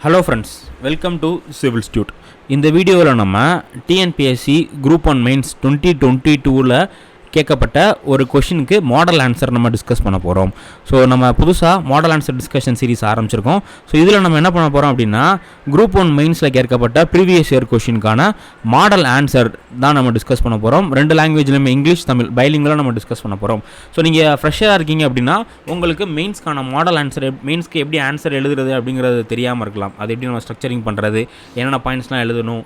Hello friends, welcome to civil stude. இந்த வீடியோவில் நம்ம டிஎன்பிஎஸ்சி குரூப் 1 மெயின்ஸ் 2022ல் கேட்கப்பட்ட ஒரு கொஷினுக்கு மாடல் ஆன்சர் நம்ம டிஸ்கஸ் பண்ண போகிறோம். ஸோ நம்ம புதுசாக மாடல் ஆன்சர் டிஸ்கஷன் சீரிஸ் ஆரம்பிச்சிருக்கோம். ஸோ இதில் நம்ம என்ன பண்ண போகிறோம் அப்படின்னா குரூப் 1 மெயின்ஸில் கேட்கப்பட்ட ப்ரீவியஸ் இயர் கொஷினுக்கான மாடல் ஆன்சர் தான் நம்ம டிஸ்கஸ் பண்ண போகிறோம். 2 லாங்குவேஜ்லையுமே இங்கிலீஷ் தமிழ் பைலிங்கலாக நம்ம டிஸ்கஸ் பண்ண போகிறோம். ஸோ நீங்கள் ஃப்ரெஷ்ஷாக இருக்கீங்க அப்படின்னா உங்களுக்கு மெயின்ஸ்க்கான மாடல் ஆன்சர், மெயின்ஸ்க்கு எப்படி ஆன்சர் எழுதுறது அப்படிங்கிறது தெரியாமல் இருக்கலாம். அது எப்படி நம்ம ஸ்ட்ரக்சரிங் பண்ணுறது, என்னென்ன பாயிண்ட்ஸ்லாம் எழுதணும்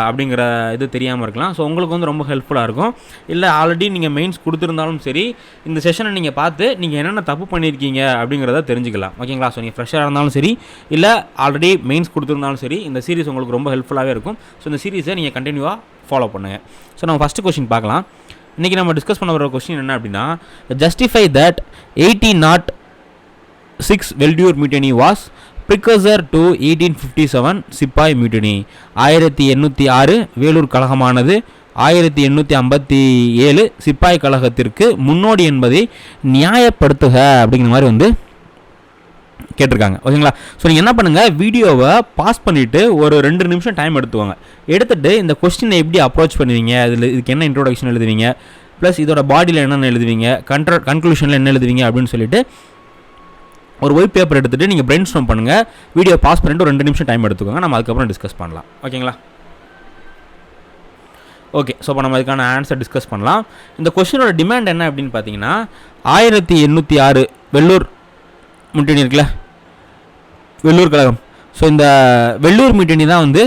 அப்படிங்கிற இது தெரியாமல் இருக்கலாம். ஸோ உங்களுக்கு வந்து ரொம்ப ஹெல்ப்ஃபுல்லாக இருக்கும். இல்லை ஆல்ரெடி நீங்கள் மெயின்ஸ் கொடுத்துருந்தாலும் சரி, இந்த செஷனை நீங்கள் பார்த்து நீங்கள் என்னென்ன தப்பு பண்ணியிருக்கீங்க அப்படிங்கிறத தெரிஞ்சுக்கலாம். ஓகேங்களா? ஸோ நீங்கள் ஃப்ரெஷ்ஷாக இருந்தாலும் சரி, இல்லை ஆல்ரெடி மெயின்ஸ் கொடுத்துருந்தாலும் சரி, இந்த சீரிஸ் உங்களுக்கு ரொம்ப ஹெல்ப்ஃபுல்லாகவே இருக்கும். ஸோ இந்த சீரிஸை நீங்கள் கண்டினியூவாக ஃபாலோ பண்ணுங்கள். ஸோ நம்ம ஃபஸ்ட்டு கொஸ்டின் பார்க்கலாம். இன்றைக்கி நம்ம டிஸ்கஸ் பண்ண வர கொஸ்டின் என்ன அப்படின்னா, ஜஸ்டிஃபை தட் 1806 வெல்டியூர் மியூட்டினி வாஸ் precursor to 1857 சிப்பாய் மியூட்டினி. 1806 வேலூர் கழகமானது 1857 சிப்பாய் கழகத்திற்கு முன்னோடி என்பதை நியாயப்படுத்துக அப்படிங்கிற மாதிரி வந்து கேட்டிருக்காங்க. ஓகேங்களா? ஸோ நீங்கள் என்ன பண்ணுங்கள், வீடியோவை பாஸ் பண்ணிவிட்டு ஒரு 2 நிமிஷம் டைம் எடுத்துவாங்க. எடுத்துகிட்டு இந்த கொஸ்டினை எப்படி அப்ரோச் பண்ணுவீங்க, இதுக்கு என்ன இன்ட்ரோடக்ஷன் எழுதுவீங்க, ப்ளஸ் இதோட பாடியில் என்னென்ன எழுதுவீங்க, கன்க்ளூஷனில் என்ன எழுதுவீங்க அப்படின்னு சொல்லிட்டு ஒரு ஒயிட் பேப்பர் எடுத்துகிட்டு நீங்கள் பிரெயின் ஸ்டார்ம் பண்ணுங்கள். வீடியோ பாஸ் பண்ணிட்டு ஒரு 2 நிமிஷம் டைம் எடுத்துக்கோங்க. நம்ம அதுக்கப்புறம் டிஸ்கஸ் பண்ணலாம். ஓகேங்களா? ஓகே. ஸோ இப்போ நம்ம அதுக்கான ஆன்சர் டிஸ்கஸ் பண்ணலாம். இந்த கொஸ்டினோட டிமாண்ட் என்ன அப்படின்னு பார்த்தீங்கன்னா, 1806 வெள்ளூர் மியூட்டினி இருக்குல்ல, வெள்ளூர் கழகம். ஸோ இந்த வெள்ளூர் மியூட்டினி தான் வந்து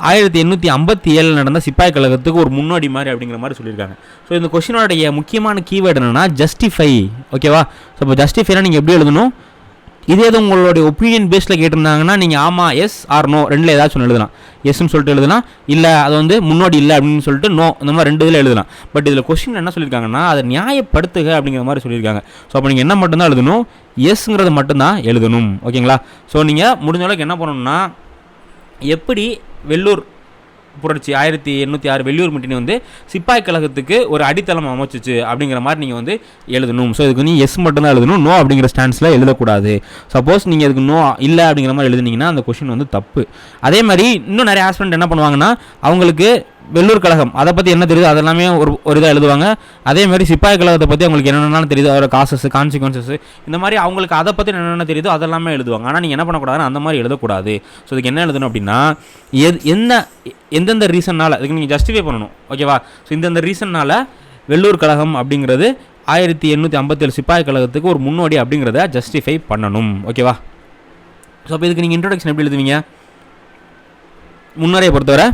1857 நடந்த சிப்பாய் கழகத்துக்கு ஒரு முன்னோடி மாதிரி அப்படிங்கிற மாதிரி சொல்லியிருக்காங்க. ஸோ இந்த கொஸ்டினோடைய முக்கியமான கீவேர்டு என்னென்னா ஜஸ்டிஃபை. ஓகேவா? ஸோ இப்போ ஜஸ்டிஃபைனா நீங்கள் எப்படி எழுதணும், இதே எதுவும் உங்களுடைய ஒப்பீனியன் பேஸில் கேட்டிருந்தாங்கன்னா நீங்கள் ஆமாம், எஸ் ஆர் நோ ரெண்டில் ஏதாச்சும் ஒன்று எழுதலாம். எஸ்ன்னு சொல்லிட்டு எழுதலாம், இல்லை அது வந்து முன்னோடி இல்லை அப்படின்னு சொல்லிட்டு நோ, இந்த மாதிரி 2 இதில் எழுதலாம். பட் இதில் கொஸ்டின் என்ன சொல்லியிருக்காங்கன்னா, அதை நியாயப்படுத்துக அப்படிங்கிற மாதிரி சொல்லியிருக்காங்க. ஸோ அப்போ நீங்கள் என்ன மட்டும்தான் எழுதணும், எஸ்ங்கிறது மட்டும்தான் எழுதணும். ஓகேங்களா? ஸோ நீங்கள் முடிஞ்ச அளவுக்கு என்ன பண்ணணும்னா, எப்படி வெள்ளூர் புரட்சி 1806 வெள்ளூர் மியூட்டினி வந்து சிப்பாய் கழகத்துக்கு ஒரு அடித்தளம் அமைச்சிச்சு அப்படிங்கிற மாதிரி நீங்கள் வந்து எழுதணும். ஸோ இதுக்கு நீங்கள் எஸ் மட்டும்தான் எழுதணும், நோ அப்படிங்கிற ஸ்டான்ஸில் எழுதக்கூடாது. சப்போஸ் நீங்கள் இதுக்கு நோ இல்லை அப்படிங்கிற மாதிரி எழுதுனீங்கன்னா அந்த கொஷின் வந்து தப்பு. அதே மாதிரி இன்னும் நிறைய ஆஸ்பிரண்ட் என்ன பண்ணுவாங்கன்னா, அவங்களுக்கு வெள்ளூர் கழகம் அதை பற்றி என்ன தெரியுது அதெல்லாமே ஒரு இதாக எழுதுவாங்க. அதே மாதிரி சிப்பாய் கழகத்தை பற்றி அவங்களுக்கு என்னென்ன தெரியுது, அதோட காசஸ், கான்சிக்வன்சஸ், இந்த மாதிரி அவங்களுக்கு அதை பற்றி என்னென்ன தெரியுதோ அதெல்லாமே எழுதுவாங்க. ஆனால் நீங்கள் என்ன பண்ணக்கூடாதுன்னு அந்த மாதிரி எழுதக்கூடாது. ஸோ இதுக்கு என்ன எழுதணும் அப்படின்னா, எந்தெந்த ரீசன்னால் அதுக்கு நீங்கள் ஜஸ்டிஃபை பண்ணணும். ஓகேவா? ஸோ இந்தந்த ரீசன்னால் வெள்ளூர் கழகம் அப்படிங்கிறது 1857 சிப்பாய் கழகத்துக்கு ஒரு முன்னோடி அப்படிங்கிறத ஜஸ்டிஃபை பண்ணணும். ஓகேவா? ஸோ அப்போ இதுக்கு நீங்கள் இன்ட்ரோடக்ஷன் எப்படி எழுதுவீங்க, முன்னரையை பொறுத்தவரை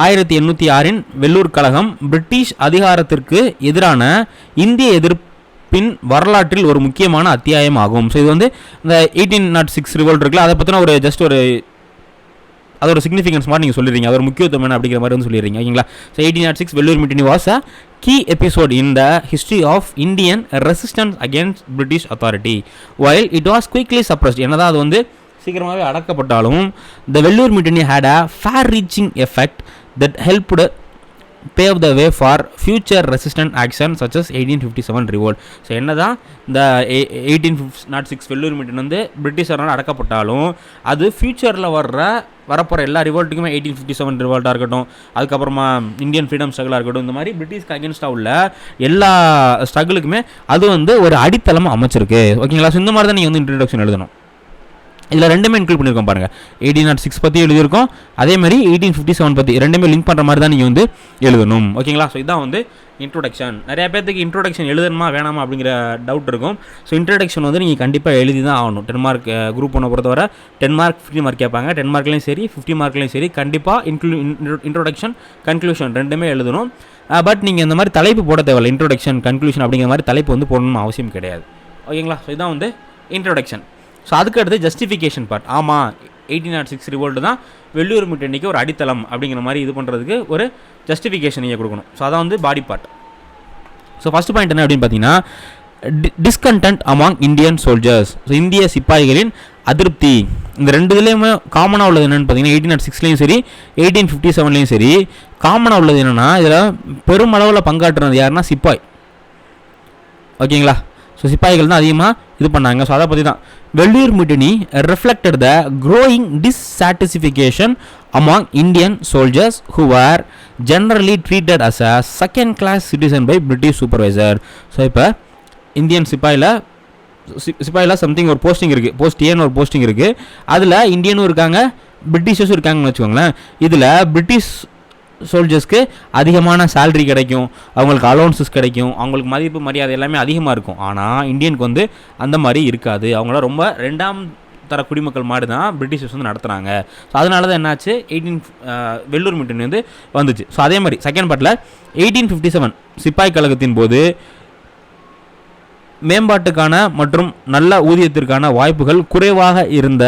1806 வெள்ளூர் கழகம் பிரிட்டிஷ் அதிகாரத்திற்கு எதிரான இந்திய எதிர்ப்பின் வரலாற்றில் ஒரு முக்கியமான அத்தியாயம் ஆகும். ஸோ இது வந்து இந்த 1806 ரிவோல்ட் இருக்குல்ல, அதை பற்றின ஒரு ஜஸ்ட் ஒரு அதோட சிக்னிஃபிகன்ஸ் மாதிரி நீங்கள் சொல்லிடுறீங்க, அதோட முக்கியத்துவம் என்ன அப்படிங்கிற மாதிரி வந்து சொல்லிடுறீங்க. ஓகேங்களா? So 1806 Vellore mutiny was a key episode in the history of Indian resistance against British authority while it was quickly suppressed. என்னதான் அது வந்து சீக்கிரமாகவே அடக்கப்பட்டாலும் the Vellore mutiny had a far reaching effect that helped pave the way for future resistant action such as 1857 revolt. So என்னதான் இந்த 1806 Vellore mutiny வந்து பிரிட்டிஷரால் அடக்கப்பட்டாலும் அது ஃபியூச்சரில் வரப்போகிற எல்லா ரிவோல்ட்டுக்குமே 1857 ரிவோல்ட்டாக இருக்கட்டும், அதுக்கப்புறமா இந்தியன் ஃப்ரீடம் ஸ்ட்ரகிளாக இருக்கட்டும், இந்த மாதிரி பிரிட்டிஷ்க்கு அகேன்ஸ்டாக உள்ள எல்லா ஸ்ட்ரகிளுக்குமே அது வந்து ஒரு அடித்தளம் அமைச்சிருக்கு. ஓகேங்களா? ஸோ இந்த மாதிரி தான் நீங்கள் வந்து இன்ட்ரடக்ஷன் எழுதணும். இதில் 2மே இன்க்ளூட் பண்ணியிருக்கோம் பாருங்கள். 1806 பற்றி எழுதியிருக்கோம், அதே மாதிரி 1857 பற்றி 2மே லிங்க் பண்ணுற மாதிரி தான் நீங்கள் வந்து எழுதணும். ஓகேங்களா? ஸோ இதான் வந்து இன்ட்ரோடக்ஷன். நிறையா பேருக்கு இன்ட்ரோடக்ஷன் எழுதணுமா வேணாமா அப்படிங்கிற டவுட் இருக்கும். ஸோ இன்ட்ரோடக்ஷன் வந்து நீங்கள் கண்டிப்பாக எழுதி தான் ஆகணும். 10 மார்க் குரூப் 1 பொறுத்தவரை 10 மார்க் 50 மார்க் கேட்பாங்க. 10 மார்க்லேயும் சரி 50 மார்க்லேயும் சரி கண்டிப்பாக இன்ட்ரோடக்ஷன் கன்க்ளூஷன் 2மே எழுதணும். பட் நீங்கள் இந்த மாதிரி தலைப்பு போட தேவையில்லை. இன்ட்ரோடக்ஷன் கன்க்ளூஷன் அப்படிங்கிற மாதிரி தலைப்பு வந்து போடணும்னு அவசியம் கிடையாது. ஓகேங்களா? ஸோ இதான் வந்து இன்ட்ரோடக்ஷன். ஸோ அதுக்கு அடுத்து ஜஸ்டிஃபிகேஷன் பார்ட். ஆமாம், 1806 ரிவோல்ட் தான் வெள்ளூர் மியூட்டினிக்கு ஒரு அடித்தளம் அப்படிங்கிற மாதிரி இது பண்ணுறதுக்கு ஒரு ஜஸ்டிஃபிகேஷன் நீங்கள் கொடுக்கணும். ஸோ அதான் வந்து body part. So first point என்ன அப்படின்னு பார்த்தீங்கன்னா, discontent among Indian soldiers. So இந்திய சிப்பாய்களின் அதிருப்தி. இந்த 2 இதுலேயுமே காமனாக உள்ளது என்னென்னு பார்த்தீங்கன்னா, 1806லேயும் சரி 1857லேயும் சரி காமனாக உள்ளது என்னென்னா, இதில் பெருமளவில் பங்காற்றுறது யாருன்னா சிப்பாய். ஓகேங்களா? ஸோ சிப்பாய்கள் தான் அதிகமாக இது பண்ணாங்க. ஸோ அதை பற்றி தான் Vellur mutiny reflected the growing dissatisfaction among Indian soldiers who were generally treated as a second class citizen by British supervisor. So இப்போ இந்தியன் சிப்பாயில் சம்திங் ஒரு போஸ்டிங் இருக்குது, போஸ்ட் ஏன்னு ஒரு போஸ்டிங் இருக்குது. அதில் இந்தியனும் இருக்காங்க, பிரிட்டிஷர்ஸும் இருக்காங்கன்னு வச்சுக்கோங்களேன். இதில் பிரிட்டிஷ் சோல்ஜர்ஸ்க்கு அதிகமான சேலரி கிடைக்கும், அவங்களுக்கு அலோன்சஸ் கிடைக்கும், அவங்களுக்கு மதிப்பு மரியாதை எல்லாமே அதிகமாக இருக்கும். ஆனால் இந்தியனுக்கு வந்து அந்த மாதிரி இருக்காது. அவங்கள ரொம்ப ரெண்டாம் தர குடிமக்கள் மாதிரி தான் பிரிட்டிஷர்ஸ் வந்து நடத்துகிறாங்க. ஸோ அதனால தான் என்னாச்சு, வெள்ளூர் mutiny வந்து வந்துச்சு. ஸோ அதே மாதிரி செகண்ட் பார்ட்டில் 1857 சிப்பாய் கழகத்தின் போது மேம்பாட்டுக்கான மற்றும் நல்ல ஊதியத்திற்கான வாய்ப்புகள் குறைவாக இருந்த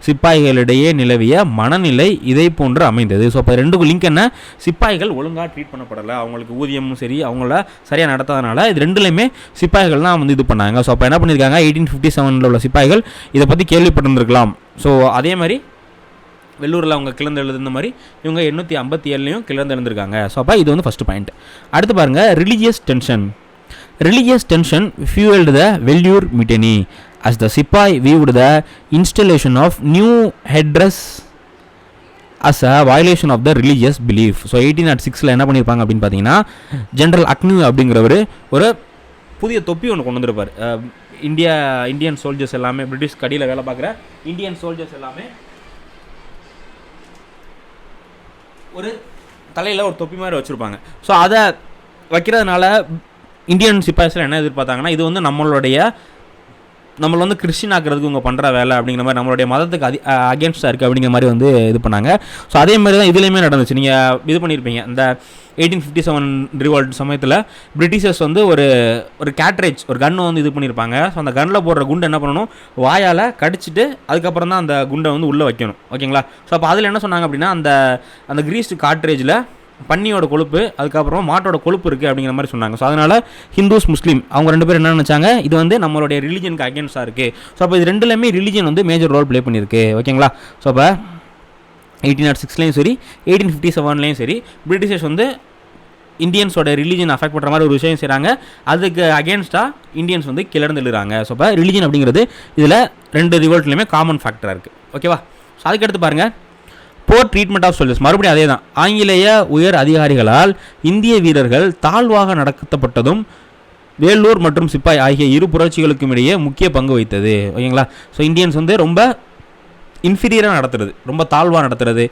சிப்பாய்களிடையே நிலவிய மனநிலை இதை போன்று அமைந்தது. ஸோ அப்போ ரெண்டுக்கும் லிங்க் என்ன, சிப்பாய்கள் ஒழுங்காக ட்ரீட் பண்ணப்படலை, அவங்களுக்கு ஊதியமும் சரி அவங்கள சரியாக நடத்தாதனால இது ரெண்டுலையுமே சிப்பாய்கள் தான் வந்து இது பண்ணாங்க. ஸோ அப்போ என்ன பண்ணியிருக்காங்க, 1857 உள்ள சிப்பாய்கள் இதை பற்றி கேள்விப்பட்டிருந்திருக்கலாம். ஸோ அதே மாதிரி வெள்ளூரில் அவங்க கிளர்ந்து எழுதுன மாதிரி இவங்க 857 கிளர்ந்து எழுந்திருக்காங்க. ஸோ அப்போ இது வந்து ஃபஸ்ட்டு பாயிண்ட். அடுத்து பாருங்கள், religious tension. Religious tension fueled the Vellore mutiny as the Sipai viewed the installation of new headdress as a violation of the religious belief. So 1806 என்ன பண்ணியிருப்பாங்க அப்படின்னு பார்த்தீங்கன்னா, ஜென்ரல் அக்னு அப்படிங்கிறவர் ஒரு புதிய தொப்பி ஒன்று கொண்டு வந்திருப்பார். இந்தியன் சோல்ஜர்ஸ் எல்லாமே, பிரிட்டிஷ் கடியில் வேலை பார்க்குற இந்தியன் சோல்ஜர்ஸ் எல்லாமே ஒரு தலையில் ஒரு தொப்பி மாதிரி வச்சுருப்பாங்க. ஸோ அதை வைக்கிறதுனால இந்தியன் சிப்பாய்ஸில் என்ன எதிர்பார்த்தாங்கன்னா, இது வந்து நம்மளை வந்து கிறிஸ்டின் ஆக்கிறதுக்கு இவங்க பண்ணுற வேலை அப்படிங்கிற மாதிரி, நம்மளுடைய மதத்துக்கு அகேன்ஸ்டாக இருக்குது அப்படிங்கிற மாதிரி வந்து இது பண்ணாங்க. ஸோ அதே மாதிரி தான் இதுலேயுமே நடந்துச்சு. நீங்கள் இது பண்ணியிருப்பீங்க, இந்த 1857 ரிவால்ட் சமயத்தில் பிரிட்டிஷர்ஸ் வந்து ஒரு கேட்ரேஜ், ஒரு கன்று வந்து இது பண்ணியிருப்பாங்க. ஸோ அந்த கன்னில் போடுற குண்டை என்ன பண்ணணும், வாயால் கடிச்சிட்டு அதுக்கப்புறம் தான் அந்த குண்டை வந்து உள்ளே வைக்கணும். ஓகேங்களா? ஸோ அப்போ அதில் என்ன சொன்னாங்க அப்படின்னா, அந்த கிரீஸ்டு காட்ரேஜில் பன்னியோட கொழுப்பு, அதுக்கப்புறம் மாட்டோட கொழுப்பு இருக்குது அப்படிங்கிற மாதிரி சொன்னாங்க. ஸோ அதனால் ஹிந்துஸ் முஸ்லீம் அவங்க ரெண்டு பேரும் என்ன நினச்சாங்க, இது வந்து நம்மளுடைய ரிலிஜனுக்கு அகேன்ஸ்டாக இருக்குது. ஸோ அப்போ இது ரெண்டுலேயுமே ரிலிஜன் வந்து மேஜர் ரோல் ப்ளே பண்ணியிருக்கு. ஓகேங்களா? ஸோ அப்போ 1806 சரி 1857 சரி பிரிட்டிஷர்ஸ் வந்து இந்தியன்ஸோட ரிலிஜன் அஃபெக்ட் பண்ணுற மாதிரி ஒரு விஷயம் செய்கிறாங்க. அதுக்கு அகேன்ஸ்டாக இந்தியன்ஸ் வந்து கிளர்ந்து எழுதுறாங்க. ஸோ அப்போ ரிலிஜன் அப்படிங்கிறது இதில் ரெண்டு ரிவோல்ட்லையுமே காமன் ஃபேக்டராக இருக்குது. ஓகேவா? ஸோ அதுக்கடுத்து பாருங்கள், போர் ட்ரீட்மெண்ட் ஆஃப் சோல்ஜர்ஸ். மறுபடியும் அதே தான், ஆங்கிலேய உயர் அதிகாரிகளால் இந்திய வீரர்கள் தாழ்வாக நடத்தப்பட்டதும் வேலூர் மற்றும் சிப்பாய் ஆகிய இரு புரட்சிகளுக்கும் இடையே முக்கிய பங்கு வகித்தது. ஓகேங்களா? ஸோ இந்தியன்ஸ் வந்து ரொம்ப இன்ஃபீரியராக நடத்துறது, ரொம்ப தாழ்வாக நடத்துறது,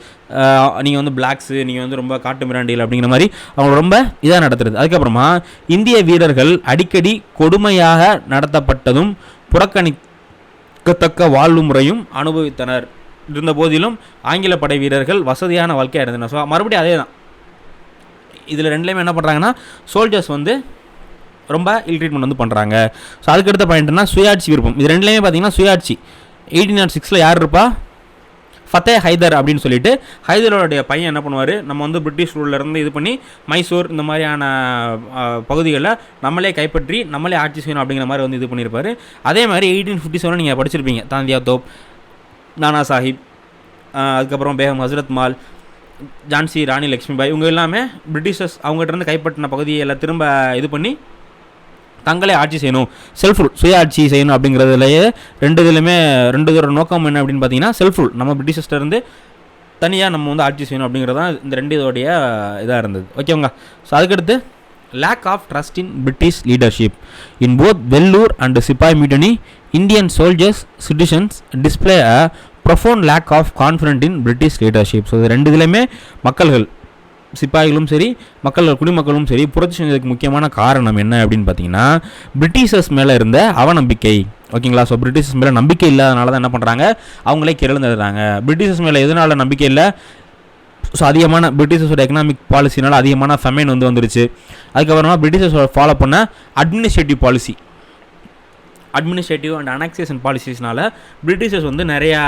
நீங்கள் வந்து பிளாக்ஸு, நீங்கள் வந்து ரொம்ப காட்டு மிராண்டிகள் அப்படிங்கிற மாதிரி அவங்க ரொம்ப இதாக நடத்துறது. அதுக்கப்புறமா இந்திய வீரர்கள் அடிக்கடி கொடுமையாக நடத்தப்பட்டதும் புறக்கணிக்கத்தக்க வாழ்வு முறையும் அனுபவித்தனர். இருந்த போதிலும் ஆங்கில படை வீரர்கள் வசதியான வாழ்க்கையாக இருந்தனர். ஸோ மறுபடியும் அதே தான், இதில் ரெண்டுலேயுமே என்ன பண்ணுறாங்கன்னா, சோல்ஜர்ஸ் வந்து ரொம்ப இல் ட்ரீட்மெண்ட் வந்து பண்ணுறாங்க. ஸோ அதுக்கடுத்த பாயிண்ட்னா சுயாட்சி விருப்பம். இது ரெண்டுலேயுமே பார்த்தீங்கன்னா சுயாட்சி. 1806 யார் இருப்பா, ஃபத்தே ஹைதர் அப்படின்னு சொல்லிட்டு ஹைதரோடைய பையன் என்ன பண்ணுவார், நம்ம வந்து பிரிட்டிஷ் ரூல்லேருந்து இது பண்ணி மைசூர் இந்த மாதிரியான பகுதிகளில் நம்மளே கைப்பற்றி நம்மளே ஆட்சி செய்யணும் அப்படிங்கிற மாதிரி வந்து இது பண்ணியிருப்பார். அதே மாதிரி 1857 நீங்கள் படிச்சிருப்பீங்க, தாந்தியா தோப், நானா சாஹிப், அதுக்கப்புறம் பேகம் ஹசரத் மால், ஜான்சி ராணி லக்ஷ்மிபாய், இவங்க எல்லாமே பிரிட்டிஷர்ஸ் அவங்ககிட்ட கைப்பற்றின பகுதியை எல்லாம் திரும்ப இது பண்ணி தங்களே ஆட்சி செய்யணும், செல்ஃப் ரூல், சுய ஆட்சி செய்யணும் அப்படிங்கிறதுலையே ரெண்டு தூர நோக்கம் என்ன அப்படின்னு பார்த்தீங்கன்னா, செல்ஃப் ரூல், நம்ம பிரிட்டிஷர்ஸ்லேருந்து தனியாக நம்ம வந்து ஆட்சி செய்யணும் அப்படிங்கிறது தான் இந்த ரெண்டு இதோடைய இதாக இருந்தது. ஓகேங்க? ஸோ அதுக்கடுத்து lack of trust in British leadership. In both Vellore and Sipai mutiny, Indian soldiers, citizens display a profound lack of confidence in British leadership. So இது ரெண்டு இதுலையுமே மக்கள்கள், சிப்பாய்களும் சரி குடிமக்களும் சரி புரட்சி செஞ்சதுக்கு முக்கியமான காரணம் என்ன அப்படின்னு பார்த்தீங்கன்னா, பிரிட்டிஷர்ஸ் மேலே இருந்த அவநம்பிக்கை. ஓகேங்களா? ஸோ பிரிட்டிஷர்ஸ் மேலே நம்பிக்கை இல்லாதனால தான் என்ன பண்ணுறாங்க, அவங்களே கிளர்ந்துடுறாங்க. பிரிட்டிஷர்ஸ் மேலே எதனால நம்பிக்கை இல்லை, ஸோ அதிகமான பிரிட்டிஷர்ஸோட எக்கனாமிக் பாலிசினால் அதிகமான ஃபெமைன் வந்துருச்சு. அதுக்கப்புறமா பிரிட்டிஷர்ஸோட ஃபாலோ பண்ண அட்மினிஸ்ட்ரேட்டிவ் அண்ட் அனெக்சேஷன் பாலிசிஸ்னால பிரிட்டிஷர்ஸ் வந்து நிறையா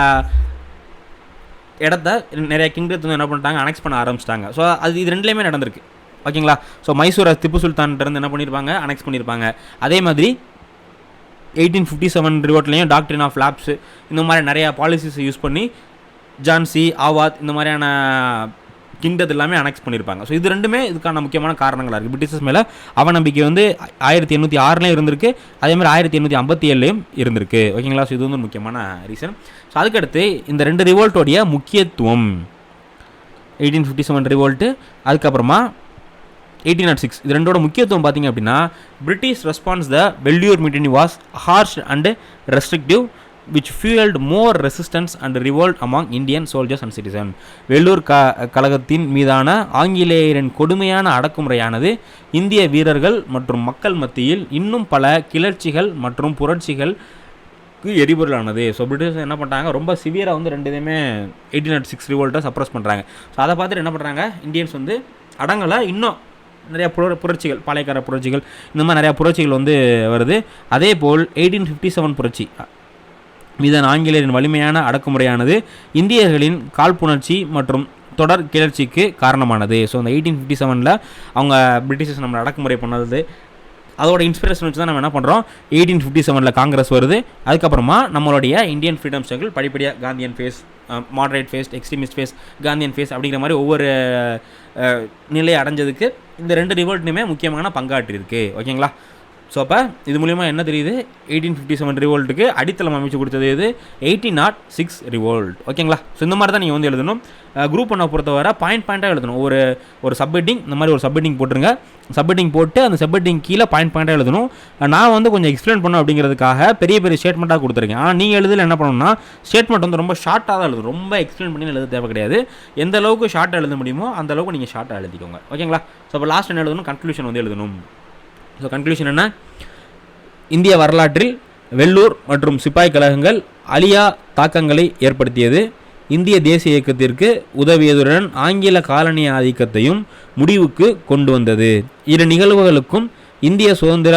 கிங்டத்தை வந்து என்ன பண்ணிட்டாங்க, அனெக்ஸ் பண்ண ஆரம்பிச்சிட்டாங்க. ஸோ இது ரெண்டுலேயுமே நடந்திருக்கு. ஓகேங்களா? ஸோ மைசூரை திப்பு சுல்தான்கிட்ட என்ன பண்ணியிருப்பாங்க, அனெக்ஸ் பண்ணியிருப்பாங்க. அதே மாதிரி 1857 ரிவோர்ட்லேயும் டாக்ட்ரின் ஆஃப் லாப்ஸு இந்த மாதிரி நிறையா பாலிசிஸை யூஸ் பண்ணி ஜான்சி, ஆவாத் இந்த மாதிரியான கிண்டது எல்லாமே அனெக்ஸ் பண்ணியிருப்பாங்க. ஸோ இது ரெண்டுமே இதுக்கான முக்கியமான காரணங்களாக இருக்குது. பிரிட்டிஷர்ஸ் மேலே அவநம்பிக்கை வந்து 1806 இருந்திருக்கு, அதேமாதிரி 1857 இருந்திருக்கு. ஓகேங்களா? ஸோ இது வந்து முக்கியமான ரீசன். ஸோ அதுக்கடுத்து இந்த 2 ரிவோல்ட்டோடைய முக்கியத்துவம், 1857 ரிவோல்ட்டு, அதுக்கப்புறமா 1806, இது ரெண்டோட முக்கியத்துவம் பார்த்திங்க அப்படின்னா, British response the Vellore mutiny was harsh and restrictive which fueled more resistance and revolt among Indian soldiers and citizens. Vellore கழகத்தின் மீதான ஆங்கிலேயரின் கொடுமையான அடக்குமுறையானது இந்திய வீரர்கள் மற்றும் மக்கள் மத்தியில் இன்னும் பல கிளர்ச்சிகள் மற்றும் புரட்சிகளுக்கு எரிபொருளானது. ஸோ பிரிட்டிஷ் என்ன பண்ணுறாங்க, ரொம்ப சிவியராக வந்து 2 இதுவுமே 1806 ரிவோல்ட்டை சப்ரஸ் பண்ணுறாங்க. ஸோ அதை பார்த்துட்டு என்ன பண்ணுறாங்க, இந்தியன்ஸ் வந்து அடங்கலை, இன்னும் நிறையா புரட்சிகள், பாளையக்கார புரட்சிகள், இந்த மாதிரி நிறையா புரட்சிகள் வந்து வருது. அதே போல் 1857 புரட்சி மீதான ஆங்கிலேயரின் வலிமையான அடக்குமுறையானது இந்தியர்களின் காழ்ப்புணர்ச்சி மற்றும் தொடர் கிளர்ச்சிக்கு காரணமானது. ஸோ அந்த 1857 அவங்க பிரிட்டிஷர்ஸ் நம்மளை அடக்குமுறை பண்ணது, அதோட இன்ஸ்பிரேஷன் வச்சு தான் நம்ம என்ன பண்ணுறோம், 1857 காங்கிரஸ் வருது. அதுக்கப்புறமா நம்மளுடைய இந்தியன் ஃப்ரீடம் ஸ்ட்ரகிள் படிப்படியாக Gandhian phase, moderate phase, extremist phase, Gandhian phase அப்படிங்கிற மாதிரி ஒவ்வொரு நிலையை அடைஞ்சதுக்கு இந்த 2 ரிவோல்ட்டுமே முக்கியமான பங்காற்றிருக்கு. ஓகேங்களா? ஸோ அப்போ இது மூலிமா என்ன தெரியுது, 1857 ரிவோல்ட்டுக்கு அடித்தளம் அமைச்சு கொடுத்தது இது 1806 ரிவோல்ட். ஓகேங்களா? ஸோ இந்த மாதிரி தான் நீங்கள் வந்து எழுதணும். குரூப் 1 பொறுத்தவரை பாயிண்ட்டாக எழுதணும். ஒரு சப்ஹெட்டிங், இந்த மாதிரி ஒரு சப்ஹெட்டிங் போட்டுருங்க. சப்ஹெட்டிங் போட்டு அந்த சப்ஹெட்டிங் கீழே பாயிண்ட்டாக எழுதணும். நான் வந்து கொஞ்சம் எக்ஸ்பிளைன் பண்ணணும் அப்படிங்கிறதுக்காக பெரிய பெரிய ஸ்டேட்மெண்ட்டாக கொடுத்துருக்கேன். ஆனால் நீங்கள் எழுதில் என்ன பண்ணணும்னா, ஸ்டேட்மெண்ட் வந்து ரொம்ப ஷார்ட்டாக தான் எழுதணும். ரொம்ப எக்ஸ்பிளைன் பண்ணி எழுத தேவை கிடையாது. எந்த அளவுக்கு ஷார்ட்டாக எழுத முடியுமோ அந்த அளவுக்கு நீங்கள் ஷார்ட்டாக எழுதிக்கோங்க. ஓகேங்களா? ஸோ அப்போ லாஸ்ட் என்ன எழுதணும், கன்க்ளூஷன் வந்து எழுதணும். ஸோ கன்க்ளூஷன் என்ன, இந்திய வரலாற்றில் வெள்ளூர் மற்றும் சிப்பாய் கழகங்கள் அழியா தாக்கங்களை ஏற்படுத்தியது, இந்திய தேசிய இயக்கத்திற்கு உதவியதுடன் ஆங்கில காலனி ஆதிக்கத்தையும் முடிவுக்கு கொண்டு வந்தது. 2 நிகழ்வுகளுக்கும் இந்திய சுதந்திர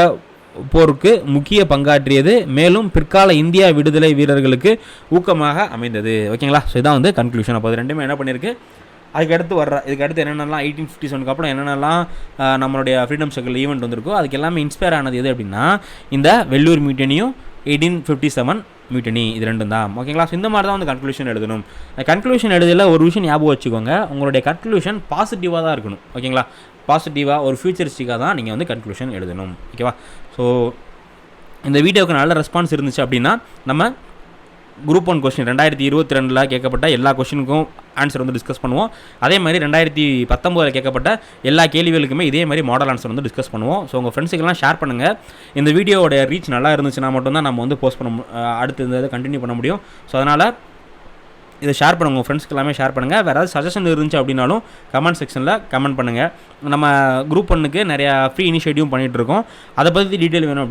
போருக்கு முக்கிய பங்காற்றியது, மேலும் பிற்கால இந்தியா விடுதலை வீரர்களுக்கு ஊக்கமாக அமைந்தது. ஓகேங்களா? ஸோ இதான் வந்து கன்க்ளூஷன். அப்போ அது ரெண்டுமே என்ன பண்ணியிருக்கு, இதுக்கடுத்து என்னென்னலாம் 1857 அப்புறம் என்னென்னலாம் நம்மளுடைய ஃப்ரீடம் ஸ்ட்ரகிள் ஈவெண்ட் வந்திருக்கோ அதுக்கு எல்லாமே இன்ஸ்பயர் ஆனது எது அப்படின்னா, இந்த வெள்ளூர் மியூட்டினியும் 1857 மியூட்டினி, இது 2 தான். ஓகேங்களா? ஸோ இந்த மாதிரி தான் வந்து கன்க்ளூஷன் எழுதணும். கன்க்ளூஷன் எழுதியில் ஒரு விஷயம் ஞாபகம் வச்சுக்கோங்க, உங்களுடைய கன்க்ளூஷன் பாசிட்டிவாக தான் இருக்கணும். ஓகேங்களா? பாசிட்டிவாக ஒரு ஃபியூச்சரிஸ்டிக்காக தான் நீங்கள் வந்து கன்க்ளூஷன் எழுதணும். ஓகேவா? ஸோ இந்த வீடியோவுக்கு நல்ல ரெஸ்பான்ஸ் இருந்துச்சு அப்படின்னா நம்ம குரூப் 1 கொஸ்டின் 2022 கேட்கப்பட்ட எல்லா கொஸ்டினுக்கும் ஆன்சர் வந்து டிஸ்கஸ் பண்ணுவோம். அதே மாதிரி 2019 கேட்கப்பட்ட எல்லா கேள்விகளுக்குமே இதே மாதிரி மாடல் ஆன்சர் வந்து டிஸ்கஸ் பண்ணுவோம். ஸோ உங்கள் ஃப்ரெண்ட்ஸுக்கெல்லாம் ஷேர் பண்ணுங்கள். இந்த வீடியோவோட ரீச் நல்லா இருந்துச்சுன்னா மட்டும்தான் நம்ம வந்து போஸ்ட் பண்ண அடுத்து இந்த இதை கண்டினியூ பண்ண முடியும். ஸோ அதனால் இதை ஷேர் பண்ணுங்கள், உங்கள் ஃப்ரெண்ட்ஸ்க்கு எல்லாமே ஷேர் பண்ணுங்கள். வேறு ஏதாவது சஜஷன் இருந்துச்சு அப்படின்னாலும் கமெண்ட் செக்ஷனில் கமெண்ட் பண்ணுங்கள். நம்ம குரூப் 1க்கு நிறையா ஃப்ரீ இனிஷியேட்டிவும் பண்ணிகிட்ருக்கோம். அதை பற்றி டீட்டெயில் வேணும் அப்படின்னா